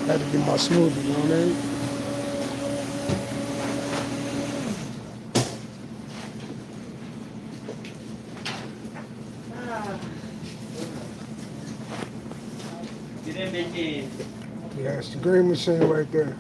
Had to get my smoothie, you know what I mean? Yeah, it's the green machine right there.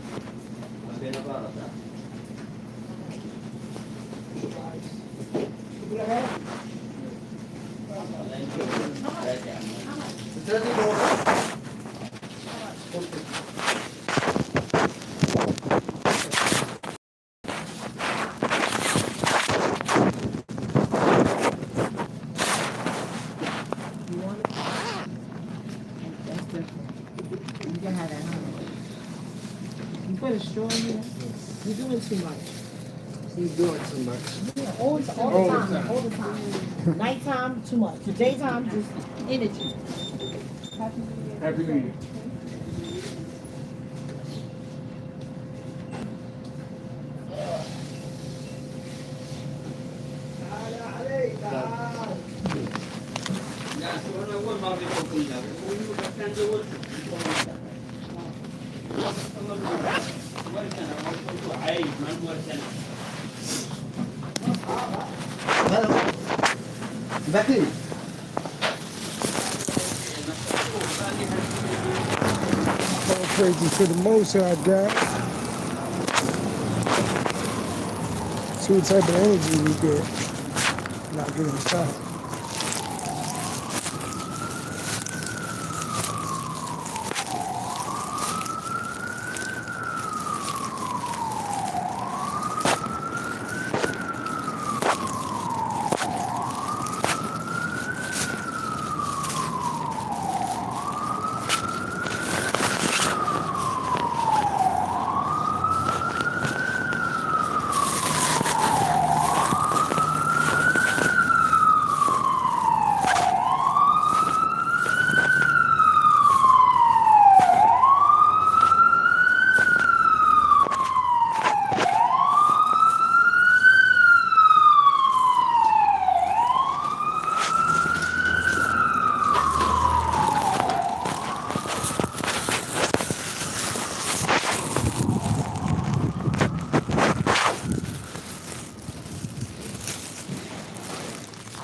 You put a straw in here? You're doing too much. You're doing too much. Yeah, all the time. All the time. Nighttime, too much. Daytime, just energy. Happy New Year. Becky. All praises to the Most High God. See what type of energy we get. Not getting shot.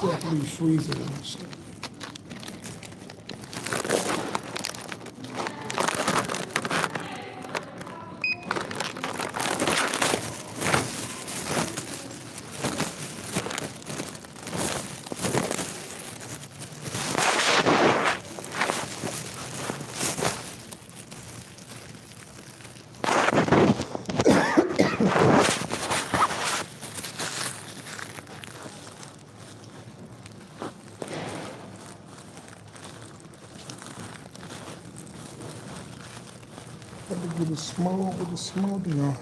Definitely freezing and shit. Had to get a small with a smoothie on it.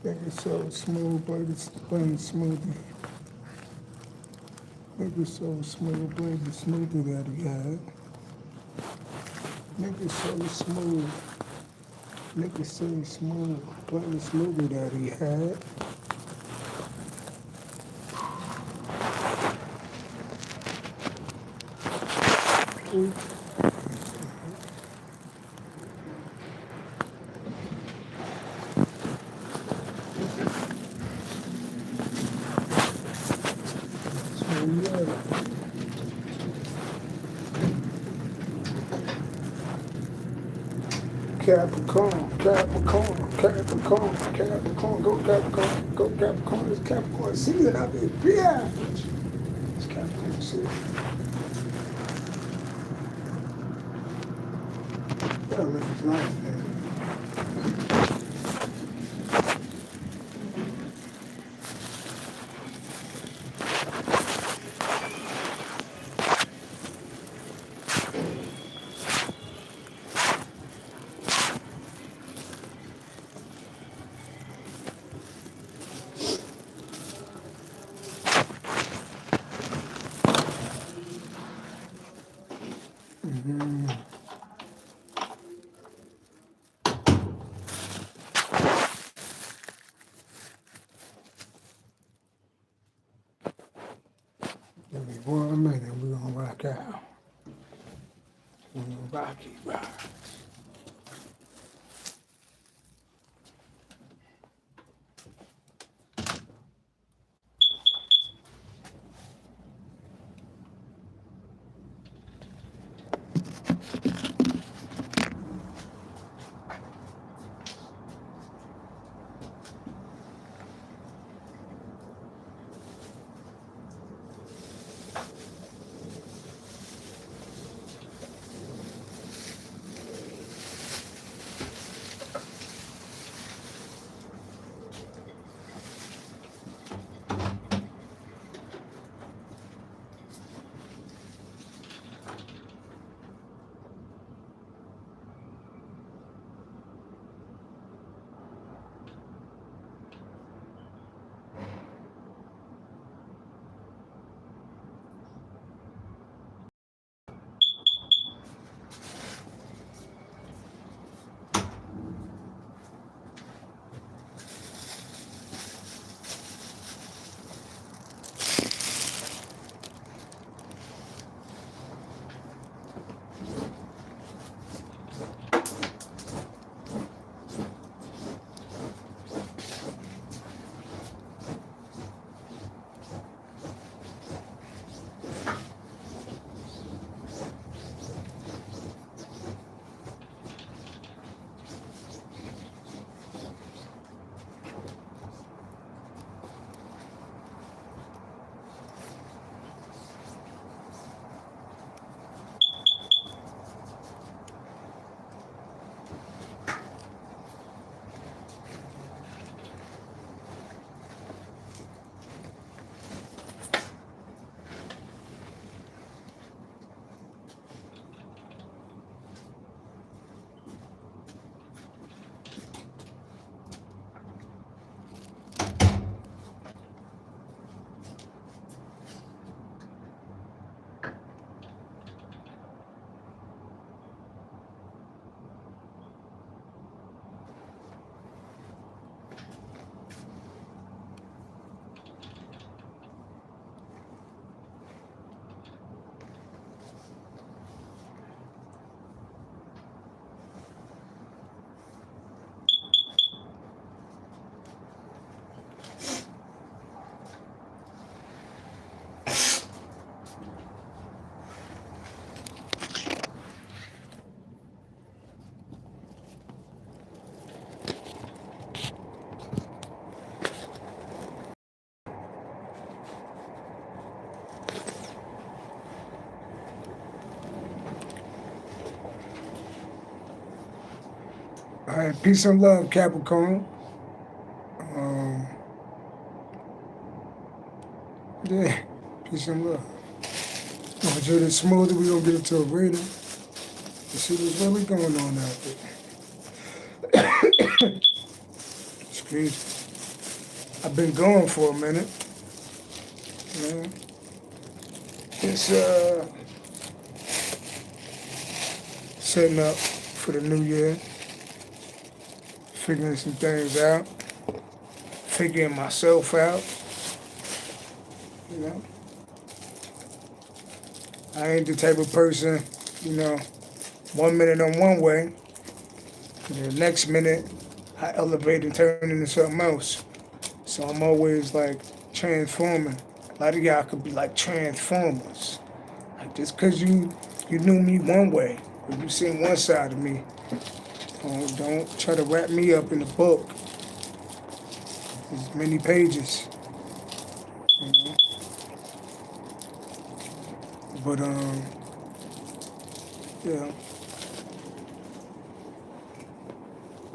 Think it's so smooth, blended smoothie. Think it's so smooth, blended smoothie that he had. Nigga so smooth. Nigga so smooth. Blended smoothie that he had. Ooh. So yeah. Capricorn, Capricorn, Capricorn, Capricorn, go Capricorn, go Capricorn, it's Capricorn season out there, bitch. It's Capricorn season. That looks nice, man. Give me 1 minute, we're gonna rock out. Rocky Rock. All right, peace and love, Capricorn. Um, yeah, peace and love. I'm gonna do this smoother. We're gonna get into a reading and see what's really going on out there. Excuse me. I've been gone for a minute. It's setting up for the new year, figuring some things out, figuring myself out. You know, I ain't the type of person, 1 minute I'm one way, and the next minute I elevate and turn into something else. So I'm always like transforming. A lot of y'all could be like transformers. Like just cause you knew me one way, or you seen one side of me, don't try to wrap me up in a book. There's many pages. You know? But yeah.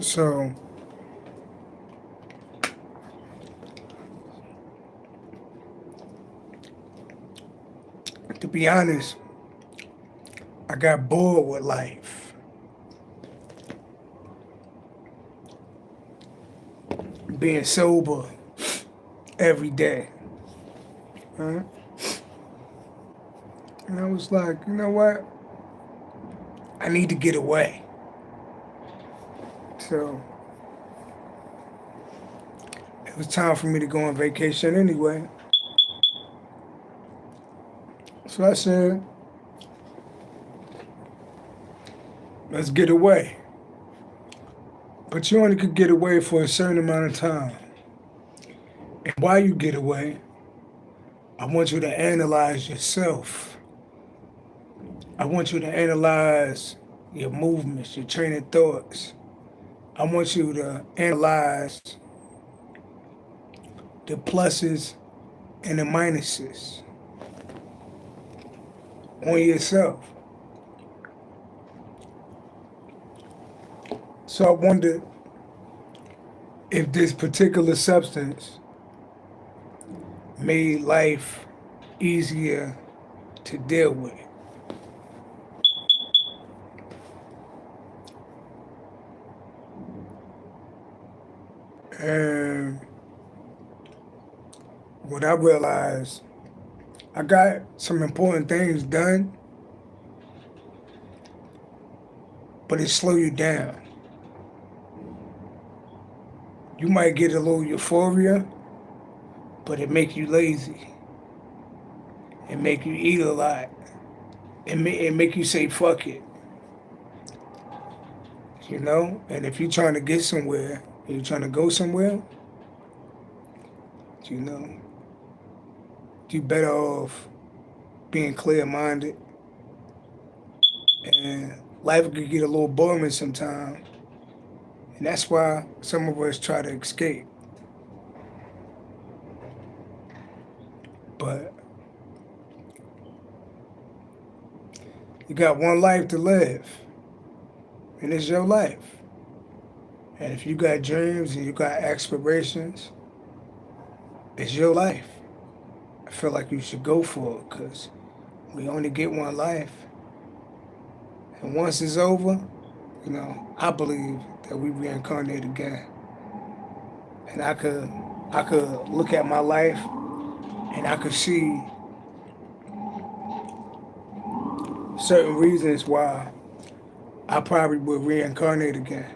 So to be honest, I got bored with life. Being sober every day. Right? And I was like, you know what? I need to get away. So it was time for me to go on vacation anyway. So I said, let's get away. But you only could get away for a certain amount of time. And while you get away, I want you to analyze yourself. I want you to analyze your movements, your train of thoughts. I want you to analyze the pluses and the minuses on yourself. So I wonder if this particular substance made life easier to deal with. And what I realized, I got some important things done, but it slow you down. You might get a little euphoria, but it make you lazy. It make you eat a lot. It make you say fuck it. You know? And if you're trying to get somewhere, you're trying to go somewhere, you know, you better off being clear-minded. And life could get a little boring sometimes. And that's why some of us try to escape. But you got one life to live, and it's your life. And if you got dreams and you got aspirations, it's your life. I feel like you should go for it, because we only get one life. And once it's over, you know, I believe that we reincarnate again. And I could look at my life and I could see certain reasons why I probably would reincarnate again.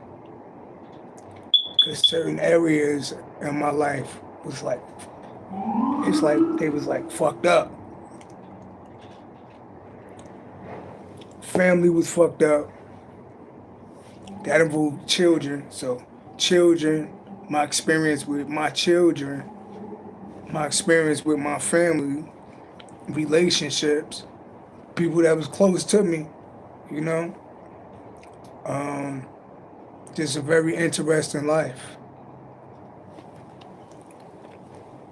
Because certain areas in my life was like, it's like they was like fucked up. Family was fucked up. That involved children. So children, my experience with my children, my experience with my family, relationships, people that was close to me, you know. Just a very interesting life.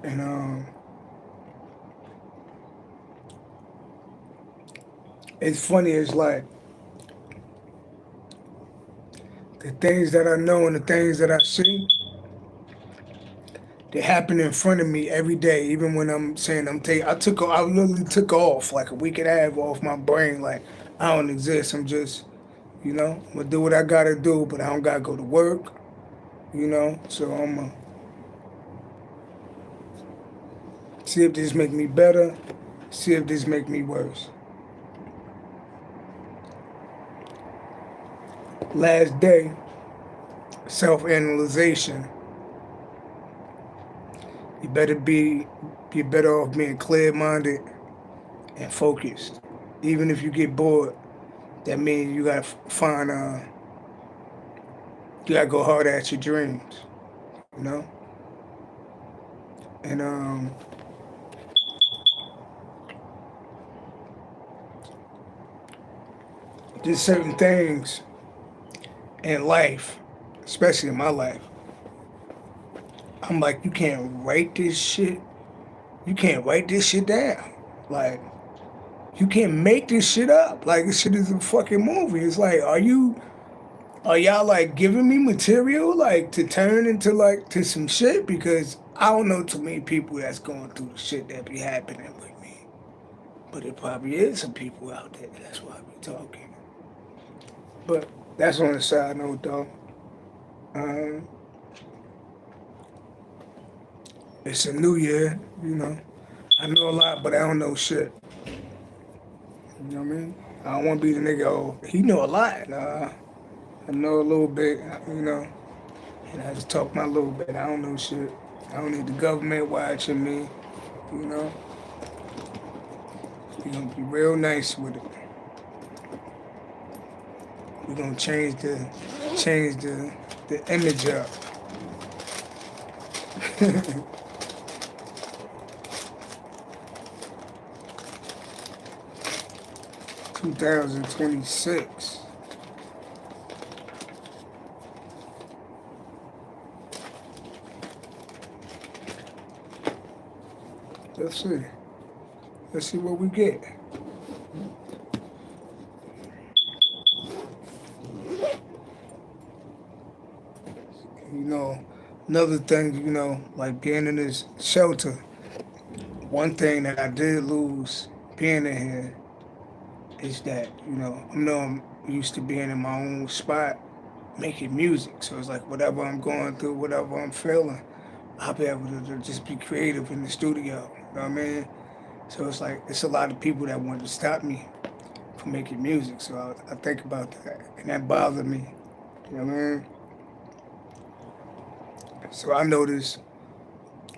And it's funny, it's like the things that I know and the things that I see, they happen in front of me every day. Even when I'm saying I literally took off like a week and a half off my brain. Like, I don't exist. I'm just, you know, I'm gonna do what I gotta do, but I don't gotta go to work, you know. So I'm gonna see if this make me better, see if this make me worse. Last day, self-analyzation. You better off being clear-minded and focused. Even if you get bored, that means you gotta find, you gotta go hard at your dreams, you know? And there's certain things in life, especially in my life, I'm like, you can't write this shit. You can't write this shit down. Like, you can't make this shit up. Like, this shit is a fucking movie. It's like, are y'all like giving me material like to turn into like to some shit? Because I don't know too many people that's going through the shit that be happening with me. But it probably is some people out there. That's why we talking. But that's on the side note, though. It's a new year, you know. I know a lot, but I don't know shit. You know what I mean? I don't want to be the nigga, oh, he know a lot. Nah, I know a little bit, you know. And I just talk my little bit. I don't know shit. I don't need the government watching me, you know. You're going to be real nice with it. we're gonna change the image up. 2026. Let's see. Let's see what we get. You know, another thing, you know, like being in this shelter, one thing that I did lose being in here is that, you know, I'm used to being in my own spot making music. So it's like whatever I'm going through, whatever I'm feeling, I'll be able to just be creative in the studio. You know what I mean? So it's like, it's a lot of people that want to stop me from making music. So I think about that. And that bothered me. You know what I mean? So I notice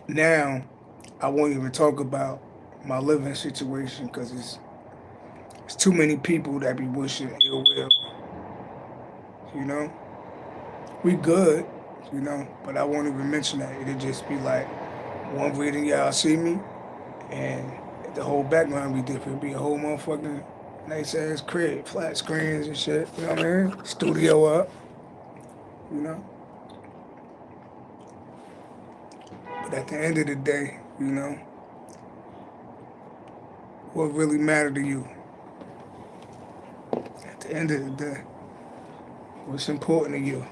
now I won't even talk about my living situation because it's too many people that be wishing ill will. You know? We good, you know, but I won't even mention that. It'll just be like one reading y'all see me and the whole background be different. It'll be a whole motherfucking nice ass crib, flat screens and shit. You know what I mean? Studio up, you know? But at the end of the day, you know, what really matter to you? At the end of the day, what's important to you?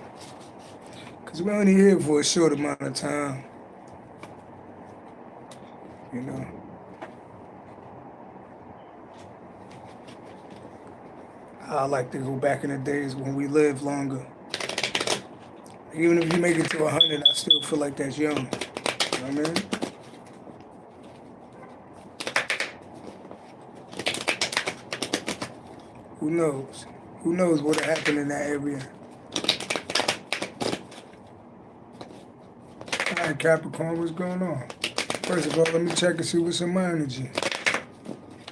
Because we're only here for a short amount of time, you know? I like to go back in the days when we lived longer. Even if you make it to 100, I still feel like that's young. You know what I mean? Who knows? Who knows what happened in that area? All right, Capricorn, what's going on? First of all, let me check and see what's in my energy.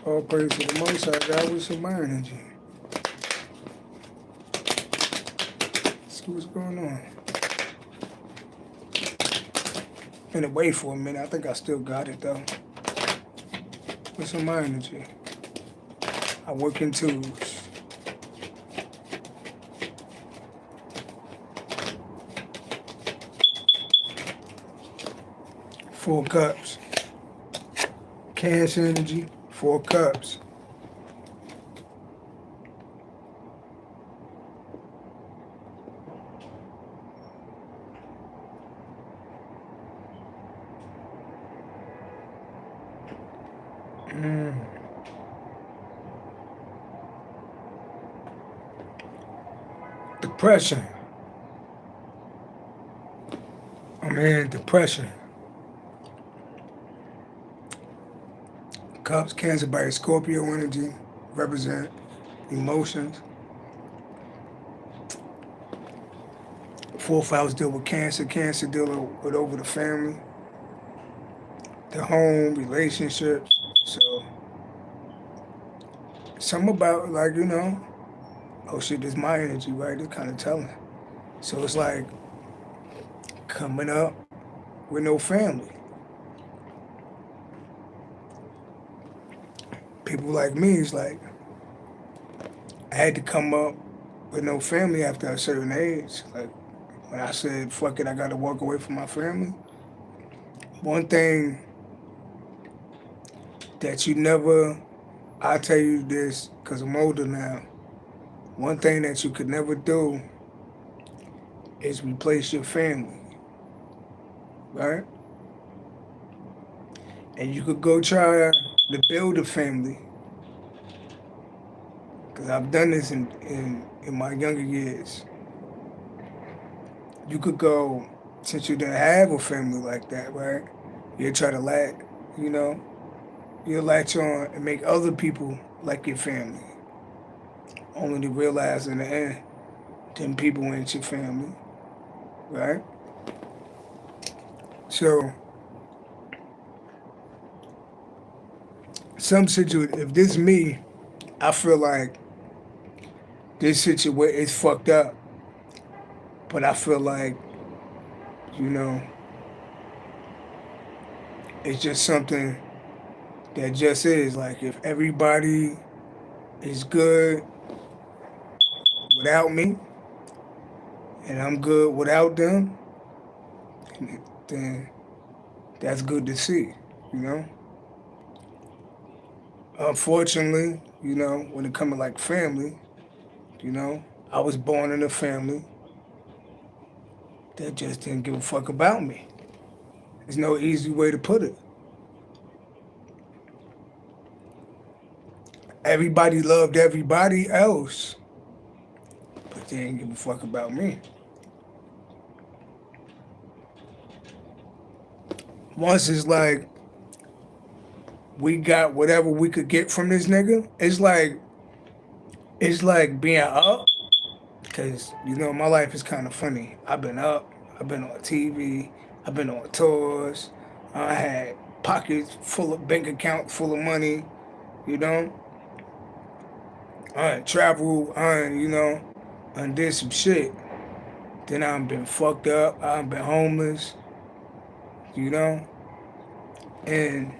All praise to the Most High God, what's in my energy? See what's going on. Been away for a minute. I think I still got it though. What's in my energy? I work in twos. Four cups. Cancer energy, 4 cups. Depression. I'm in depression. Cups, Cancer by Scorpio energy, represent emotions. 4th house deal with Cancer. Cancer deal with over the family, the home, relationships. So, something about like, you know, oh shit, this is my energy, right? It's kind of telling. So it's like coming up with no family. People like me, it's like I had to come up with no family after a certain age. Like when I said, fuck it, I got to walk away from my family. One thing that you never, I tell you this because I'm older now, one thing that you could never do is replace your family, right? And you could go try to build a family, because I've done this in my younger years. You could go, since you didn't have a family like that, right? You try to you'll latch on and make other people like your family. Only to realize in the end, them people ain't your family, right? So, if this is me, I feel like this situation is fucked up. But I feel like, you know, it's just something that just is. Like, if everybody is good without me and I'm good without them, then that's good to see, you know? Unfortunately, you know, when it comes to like family, you know, I was born in a family that just didn't give a fuck about me. There's no easy way to put it. Everybody loved everybody else, but they didn't give a fuck about me. Once it's like we got whatever we could get from this nigga, it's like being up, cause you know my life is kind of funny. I've been up, I've been on TV, I've been on tours, I had pockets full of bank account full of money, you know. I traveled, you know, I did some shit. Then I've been fucked up, I've been homeless, you know, and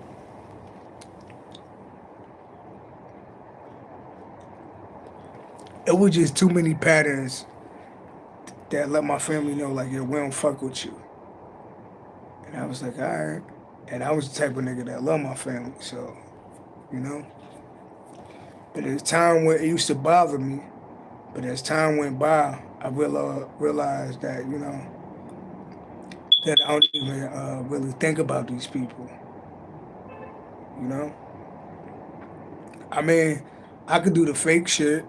it was just too many patterns that let my family know, like, yo, we don't fuck with you. And I was like, all right. And I was the type of nigga that love my family, so, you know. But as time went, it used to bother me. But as time went by, I realized that, you know, that I don't even really think about these people, you know. I mean, I could do the fake shit,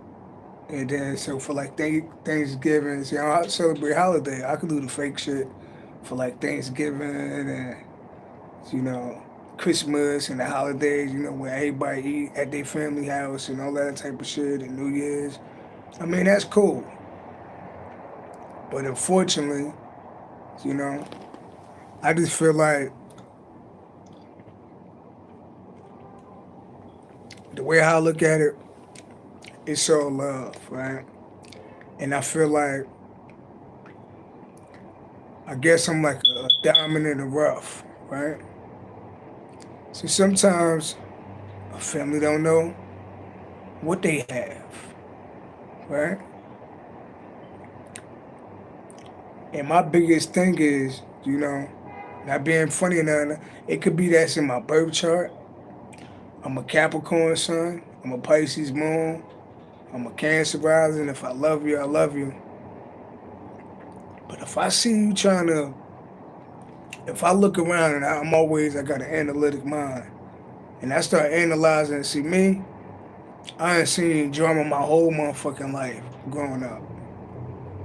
and then so for like Thanksgiving, see, I celebrate holiday. I could do the fake shit for like Thanksgiving and you know Christmas and the holidays. You know when everybody eat at their family house and all that type of shit and New Year's. I mean that's cool, but unfortunately, you know, I just feel like the way I look at it, it's all love, right? And I feel like I guess I'm like a diamond in the rough, right? So sometimes a family don't know what they have, right? And my biggest thing is, you know, not being funny or nothing, it could be that's in my birth chart. I'm a Capricorn sun, I'm a Pisces moon, I'm a Cancer rising. If I love you, I love you. But if I see you trying to, if I look around and I got an analytic mind, and I start analyzing and see me, I ain't seen drama my whole motherfucking life growing up.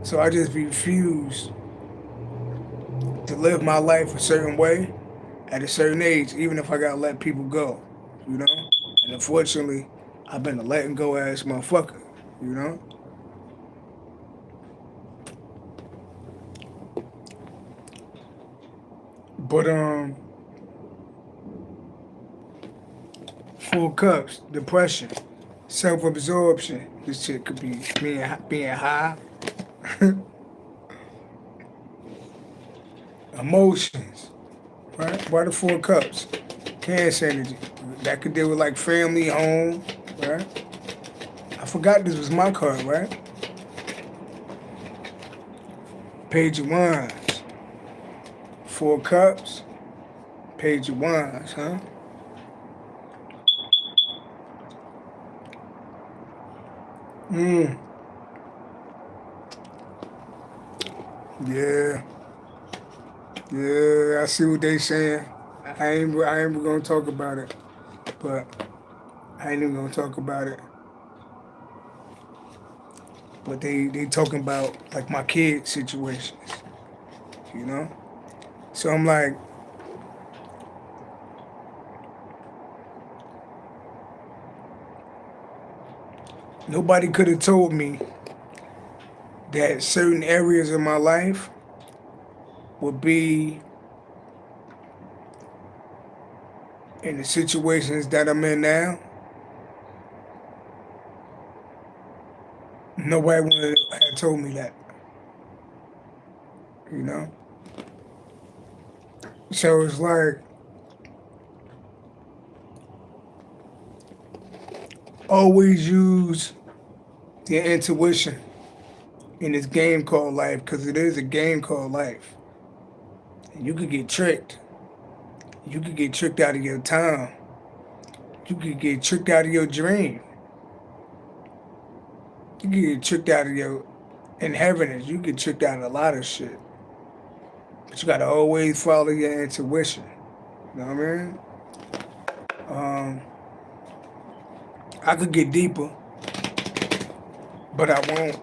So I just refuse to live my life a certain way at a certain age, even if I gotta let people go, you know? And unfortunately, I've been a letting go ass motherfucker, you know? But full cups, depression, self-absorption. This shit could be being high. Emotions, right? Why the four cups? Cancer energy. That could deal with like family, home, right? I forgot this was my card, right? Page of Wands. Four cups. Page of Wands, huh? Mm. Yeah. Yeah, I see what they saying. I ain't gonna talk about it, but I ain't even gonna talk about it. But they talking about like my kid situations, you know. So I'm like, nobody could have told me that certain areas of my life would be in the situations that I'm in now. Nobody had told me that, you know? So it's like, always use your intuition in this game called life, because it is a game called life. And you could get tricked. You could get tricked out of your time. You could get tricked out of your dream. You could get tricked out of your inheritance. You get tricked out of a lot of shit. But you gotta always follow your intuition. You know what I mean? I could get deeper, but I won't.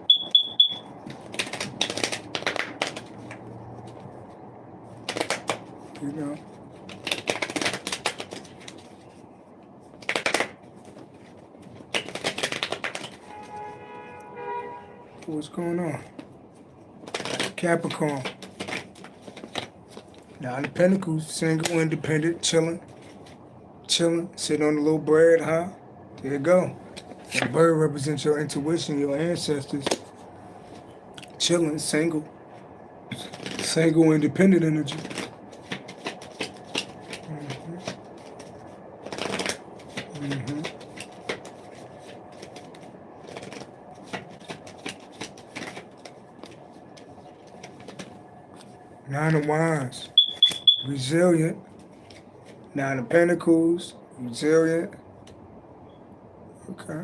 You know? What's going on? Capricorn. Nine of Pentacles, single, independent, chilling, sitting on a little bread, huh? There you go. That bird represents your intuition, your ancestors. Chilling, single, independent energy. Nine of Wands, resilient. Nine of Pentacles, resilient. Okay.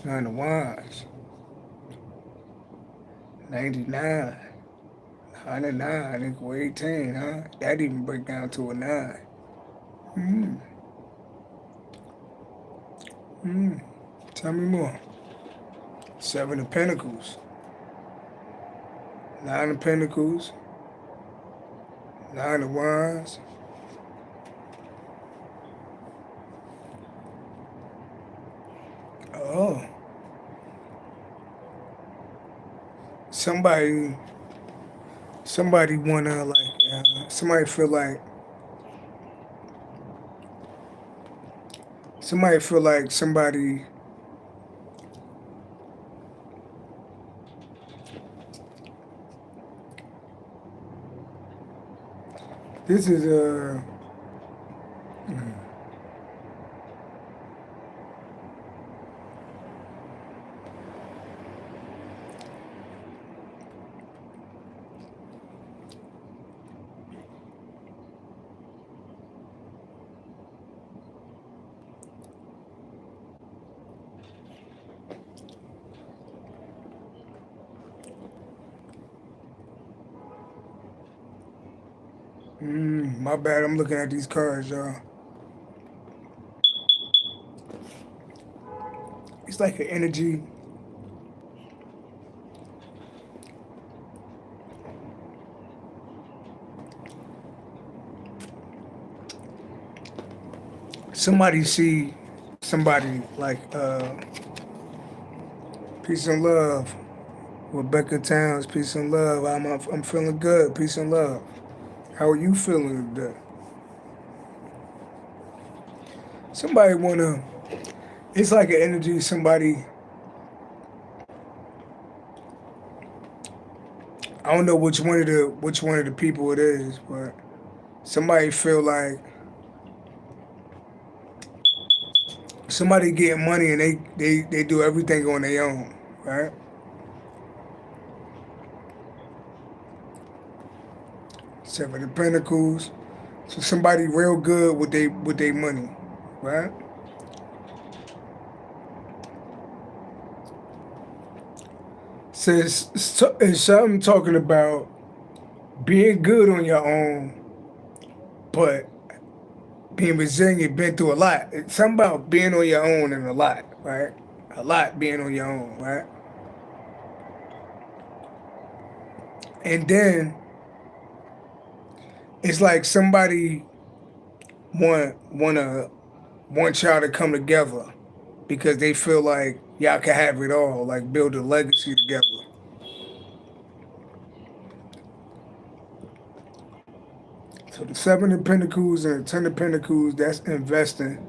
Nine of Wands. 99. 109 equal 18, huh? That even break down to a 9. Tell me more. Seven of Pentacles. Nine of Pentacles. Nine of Wands. Oh. Somebody wanna somebody feel like somebody this is my bad, I'm looking at these cards, y'all. It's like an energy. Somebody see somebody like peace and love. Rebecca Towns, peace and love. I'm feeling good, peace and love. How are you feeling today? Somebody wanna. It's like an energy. Somebody. I don't know which one of the people it is, but somebody feel like somebody getting money and they do everything on their own, right? Seven of Pentacles. So somebody real good with they money, right? Says it's something talking about being good on your own, but being resilient, been through a lot. It's something about being on your own and a lot, right? A lot being on your own, right? And then it's like somebody want y'all to come together because they feel like y'all can have it all, like build a legacy together. So the Seven of Pentacles and the Ten of Pentacles, that's investing,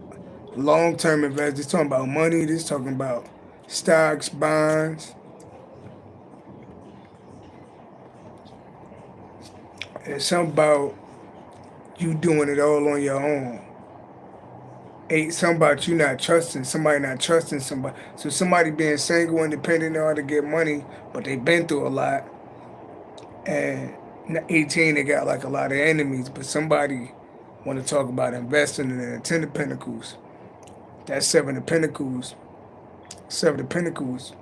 long-term investment. This talking about money. This talking about stocks, bonds. It's something about you doing it all on your own. Ain't something about you not trusting somebody, not trusting somebody. So somebody being single, independent, know how to get money, but they been through a lot. And 18, they got like a lot of enemies. But somebody want to talk about investing in the 10 of Pentacles. That's 7 of Pentacles. 7 of Pentacles.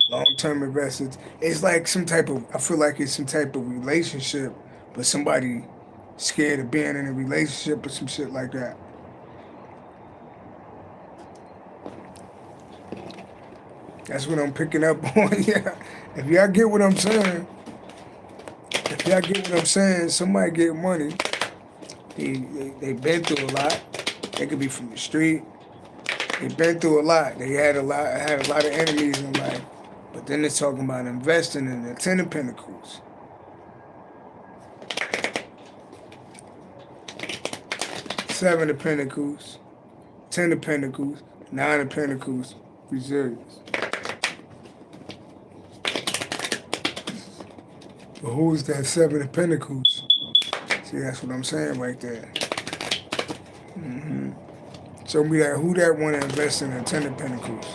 Long-term investors. It's like some type of, I feel like it's some type of relationship, but somebody scared of being in a relationship or some shit like that. That's what I'm picking up on. Yeah. If y'all get what I'm saying, somebody get money. They been through a lot. They could be from the street. They been through a lot. They had a lot of enemies in life. But then they're talking about investing in the 10 of Pentacles. Seven of Pentacles, 10 of Pentacles, 9 of Pentacles, resilience. But who's that 7 of Pentacles? See, that's what I'm saying right there. Show me that who that want to invest in the 10 of Pentacles.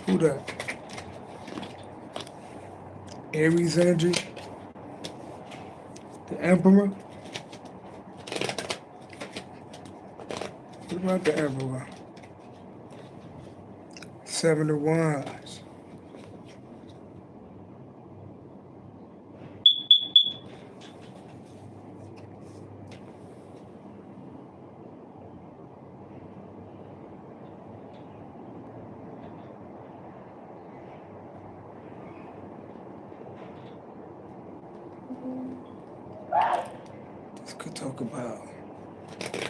Who that? Aries energy? The Emperor? What about the Emperor? 7 of Wands.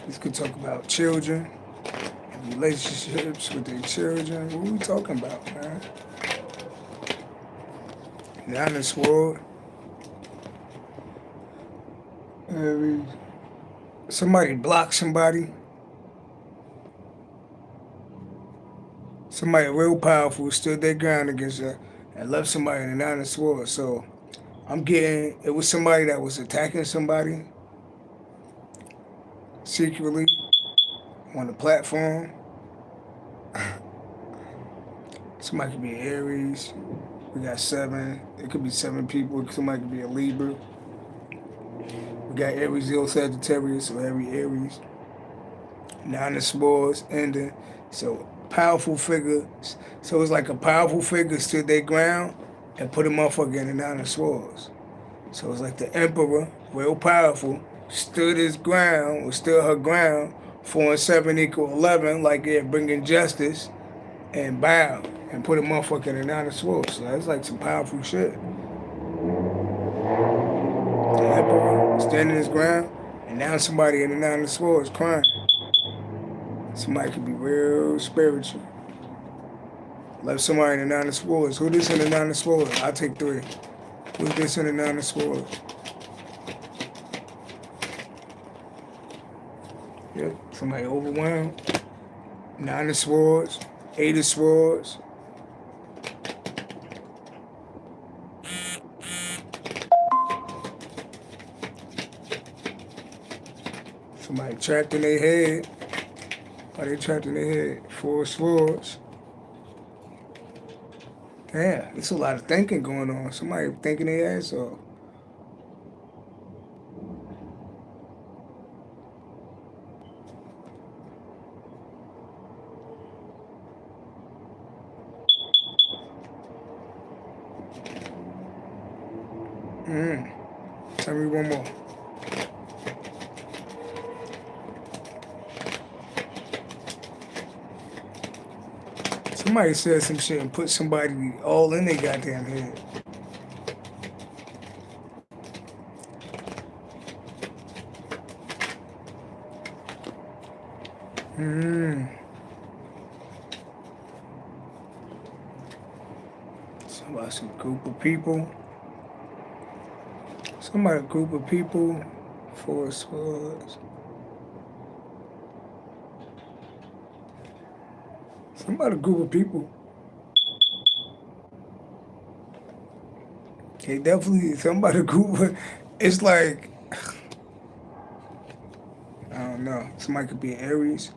This could talk about children and relationships with their children. What are we talking about, man? 9 of Swords. Somebody blocked somebody. Somebody real powerful stood their ground against her and left somebody in the 9 of Swords. So I'm getting, it was somebody that was attacking somebody secretly on the platform. Somebody could be Aries. We got 7. It could be 7 people. Somebody could be a Libra. We got Aries, Leo, Sagittarius, so every Aries. 9 of Swords ending. So powerful figure. So it's like a powerful figure stood their ground and put a motherfucker in the 9 of Swords. So it's like the Emperor, real powerful, stood his ground, or stood her ground. 4 and 7 equal 11, like they're bringing justice, and bowed and put a motherfucker in the 9 of Swords. So that's like some powerful shit. The Emperor standing his ground, and now somebody in the 9 of Swords crying. Somebody could be real spiritual. Left somebody in the 9 of Swords. Who this in the 9 of Swords? I'll take 3. Who's this in the 9 of Swords? Yep, somebody overwhelmed. 9 of Swords, 8 of Swords. Somebody trapped in their head. Why they trapped in their head? 4 of Swords. Damn, there's a lot of thinking going on. Somebody thinking their ass off. Tell me one more. Somebody said some shit and put somebody all in their goddamn head. about some group of people. Somebody, group of people, 4 swords. Somebody, group of people. They definitely, somebody, group of, it's like, I don't know. Somebody could be an Aries.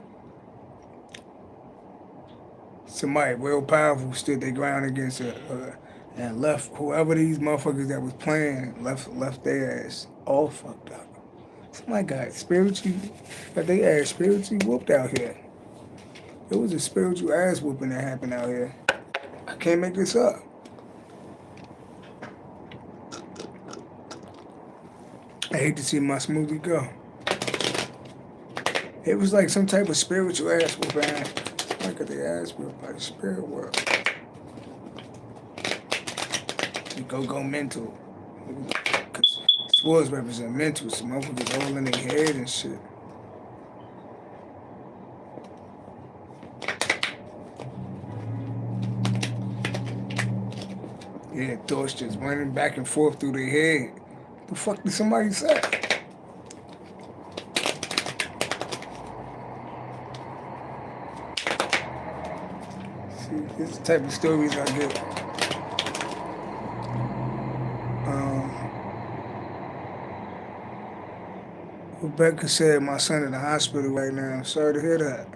Somebody real powerful stood their ground against and left whoever these motherfuckers that was playing left their ass all fucked up. Somebody got they ass spiritually whooped out here. It was a spiritual ass whooping that happened out here. I can't make this up. I hate to see my smoothie go. It was like some type of spiritual ass whooping. Somebody got their ass whooped by the spirit world. You go mental. Because swords represent mental, so motherfuckers all in their head and shit. Yeah, thoughts just running back and forth through their head. The fuck did somebody say? See, this is the type of stories I get. Rebecca said my son in the hospital right now. Sorry to hear that.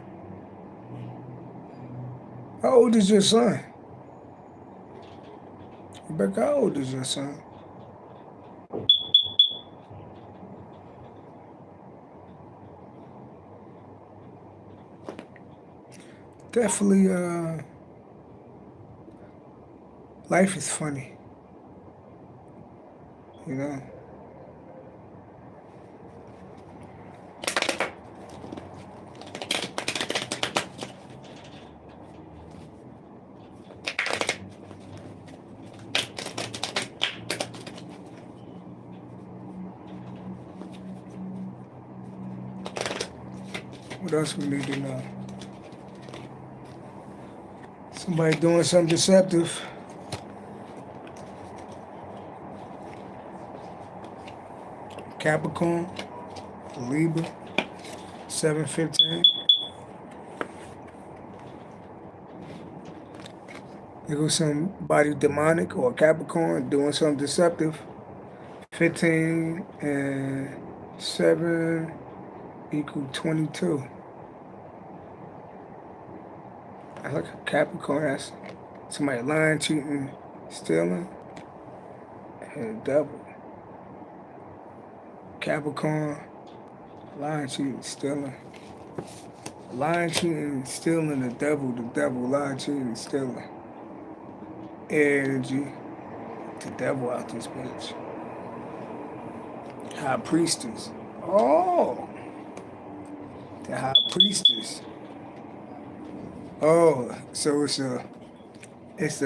How old is your son? Rebecca, how old is your son? Definitely, life is funny. You know? What else we need to know? Somebody doing something deceptive. Capricorn, Libra, 7/15. There goes somebody demonic or Capricorn doing something deceptive. 15 and 7 equal 22. I like a Capricorn. That's somebody lying, cheating, stealing, and a devil. Capricorn, lying, cheating, stealing. Lying, cheating, stealing, the devil, lying, cheating, stealing. Air energy, the devil out this bitch. High priestess. Oh, the high priestess. Oh, so it's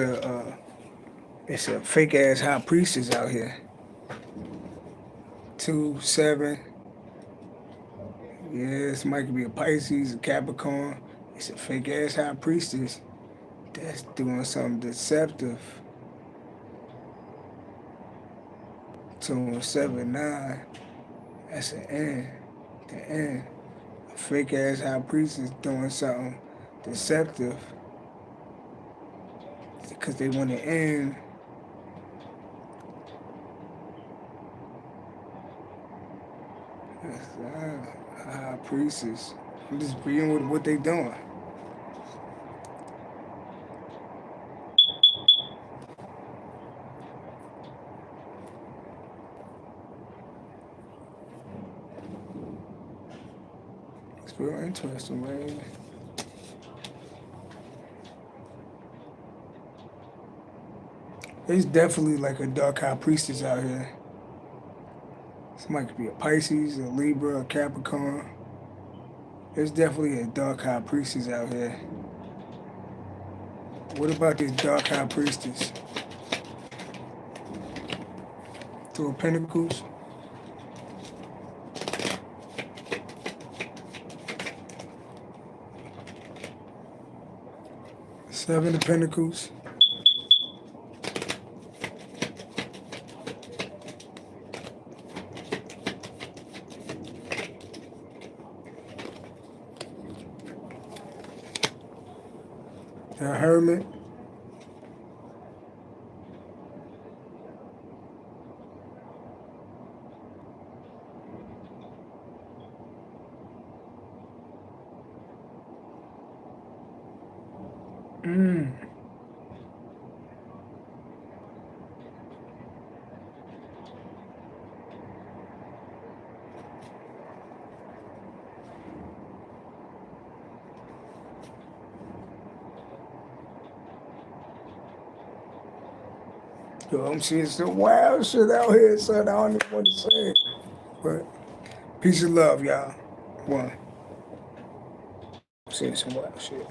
a fake ass high priestess out here. 2, 7. Yeah, this might be a Pisces, a Capricorn. It's a fake ass high priestess that's doing something deceptive. 2, 7, 9. That's an end. The end. A fake ass high priestess doing something deceptive because they want to end. High priestess. I'm just agreeing with what they doing. It's real interesting, man. There's definitely like a dark high priestess out here. Somebody could be a Pisces, a Libra, a Capricorn. There's definitely a dark high priestess out here. What about this dark high priestess? 2 of Pentacles. Seven of Pentacles. The Hermit. Yo, I'm seeing some wild shit out here, son. I don't even want to say it. But peace and love, y'all. One. I'm seeing some wild shit.